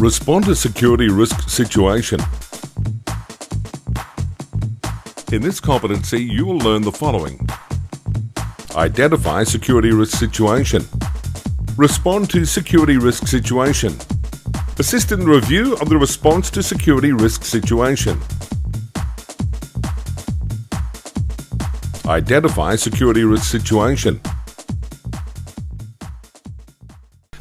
Respond to security risk situation. In this competency, you will learn the following. Identify security risk situation. Respond to security risk situation. Assist in the review of the response to security risk situation. Identify security risk situation.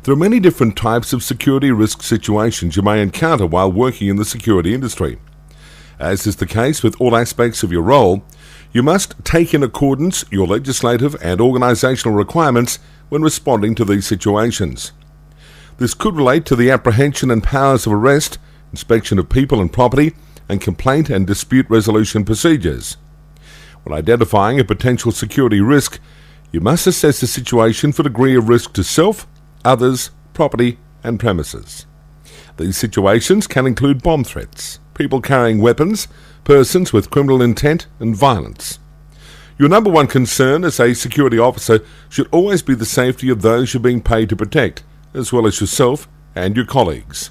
There are many different types of security risk situations you may encounter while working in the security industry. As is the case with all aspects of your role, you must take in accordance your legislative and organizational requirements when responding to these situations. This could relate to the apprehension and powers of arrest, inspection of people and property, and complaint and dispute resolution procedures. When identifying a potential security risk, you must assess the situation for degree of risk to self, others, property, and premises. These situations can include bomb threats, people carrying weapons, persons with criminal intent, and violence. Your number one concern as a security officer should always be the safety of those you're being paid to protect, as well as yourself and your colleagues.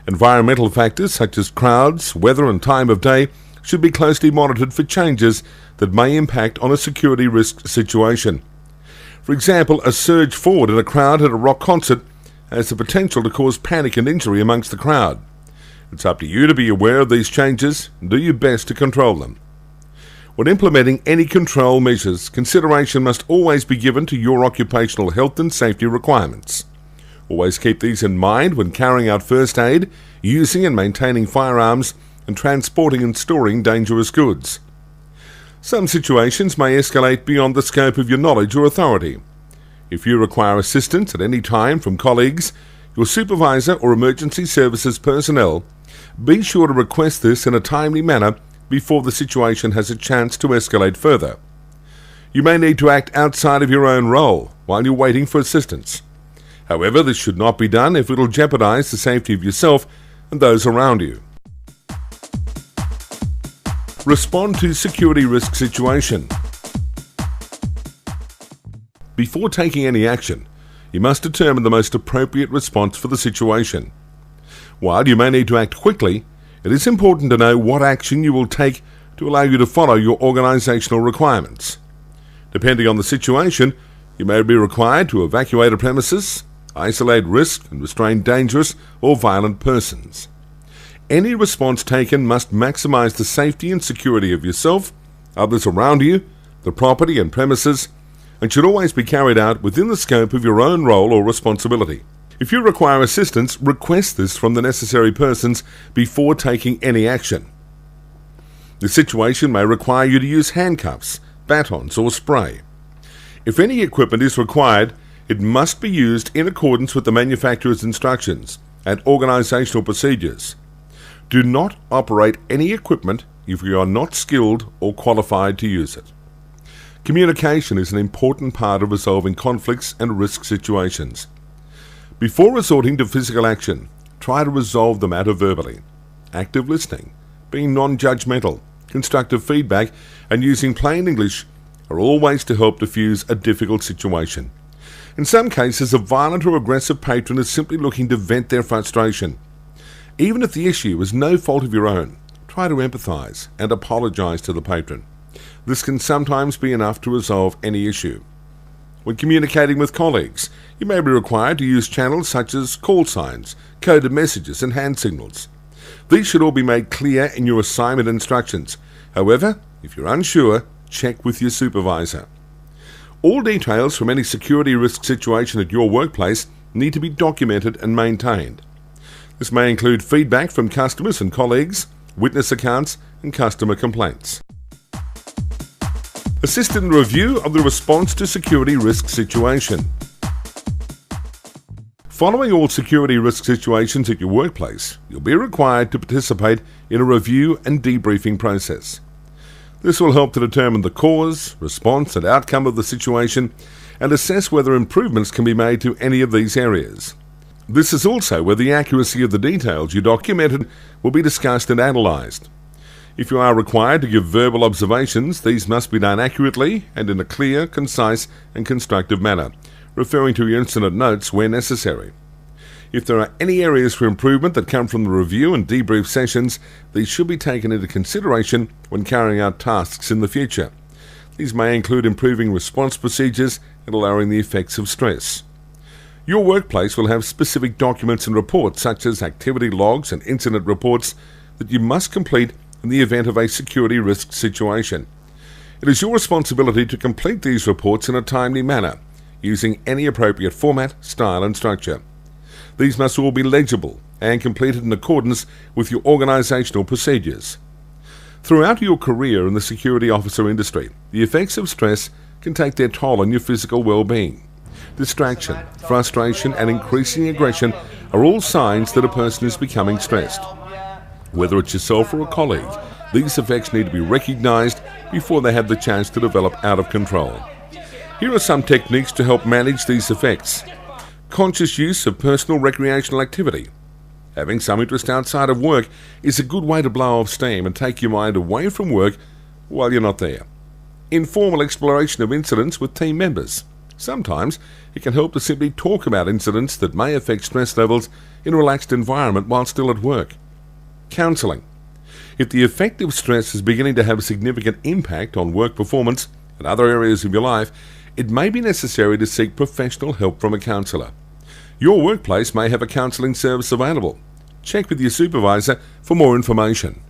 Environmental factors such as crowds, weather, and time of day should be closely monitored for changes that may impact on a security risk situation. For example, a surge forward in a crowd at a rock concert has the potential to cause panic and injury amongst the crowd. It's up to you to be aware of these changes and do your best to control them. When implementing any control measures, consideration must always be given to your occupational health and safety requirements. Always keep these in mind when carrying out first aid, using and maintaining firearms, and transporting and storing dangerous goods. Some situations may escalate beyond the scope of your knowledge or authority. If you require assistance at any time from colleagues, your supervisor or emergency services personnel, be sure to request this in a timely manner before the situation has a chance to escalate further. You may need to act outside of your own role while you're waiting for assistance. However, this should not be done if it will jeopardize the safety of yourself and those around you. Respond to security risk situation. Before taking any action, you must determine the most appropriate response for the situation. While you may need to act quickly, it is important to know what action you will take to allow you to follow your organizational requirements. Depending on the situation, you may be required to evacuate a premises, isolate risk, and restrain dangerous or violent persons. Any response taken must maximize the safety and security of yourself, others around you, the property and premises, and should always be carried out within the scope of your own role or responsibility. If you require assistance, request this from the necessary persons before taking any action. The situation may require you to use handcuffs, batons, or spray. If any equipment is required, it must be used in accordance with the manufacturer's instructions and organizational procedures. Do not operate any equipment if you are not skilled or qualified to use it. Communication is an important part of resolving conflicts and risk situations. Before resorting to physical action, try to resolve the matter verbally. Active listening, being non-judgmental, constructive feedback, and using plain English are all ways to help diffuse a difficult situation. In some cases, a violent or aggressive patron is simply looking to vent their frustration. Even if the issue is no fault of your own, try to empathize and apologize to the patron. This can sometimes be enough to resolve any issue. When communicating with colleagues, you may be required to use channels such as call signs, coded messages, and hand signals. These should all be made clear in your assignment instructions. However, if you're unsure, check with your supervisor. All details from any security risk situation at your workplace need to be documented and maintained. This may include feedback from customers and colleagues, witness accounts, and customer complaints. Assist in the review of the response to security risk situation. Following all security risk situations at your workplace, you'll be required to participate in a review and debriefing process. This will help to determine the cause, response, and outcome of the situation and assess whether improvements can be made to any of these areas. This is also where the accuracy of the details you documented will be discussed and analysed. If you are required to give verbal observations, these must be done accurately and in a clear, concise, and constructive manner, referring to your incident notes where necessary. If there are any areas for improvement that come from the review and debrief sessions, these should be taken into consideration when carrying out tasks in the future. These may include improving response procedures and lowering the effects of stress. Your workplace will have specific documents and reports such as activity logs and incident reports that you must complete in the event of a security risk situation. It is your responsibility to complete these reports in a timely manner, using any appropriate format, style and structure. These must all be legible and completed in accordance with your organisational procedures. Throughout your career in the security officer industry, the effects of stress can take their toll on your physical well-being. Distraction, frustration and increasing aggression are all signs that a person is becoming stressed. Whether it's yourself or a colleague, these effects need to be recognised before they have the chance to develop out of control. Here are some techniques to help manage these effects. Conscious use of personal recreational activity. Having some interest outside of work is a good way to blow off steam and take your mind away from work while you're not there. Informal exploration of incidents with team members. Sometimes it can help to simply talk about incidents that may affect stress levels in a relaxed environment while still at work. Counselling. If the effect of stress is beginning to have a significant impact on work performance and other areas of your life, it may be necessary to seek professional help from a counsellor. Your workplace may have a counselling service available. Check with your supervisor for more information.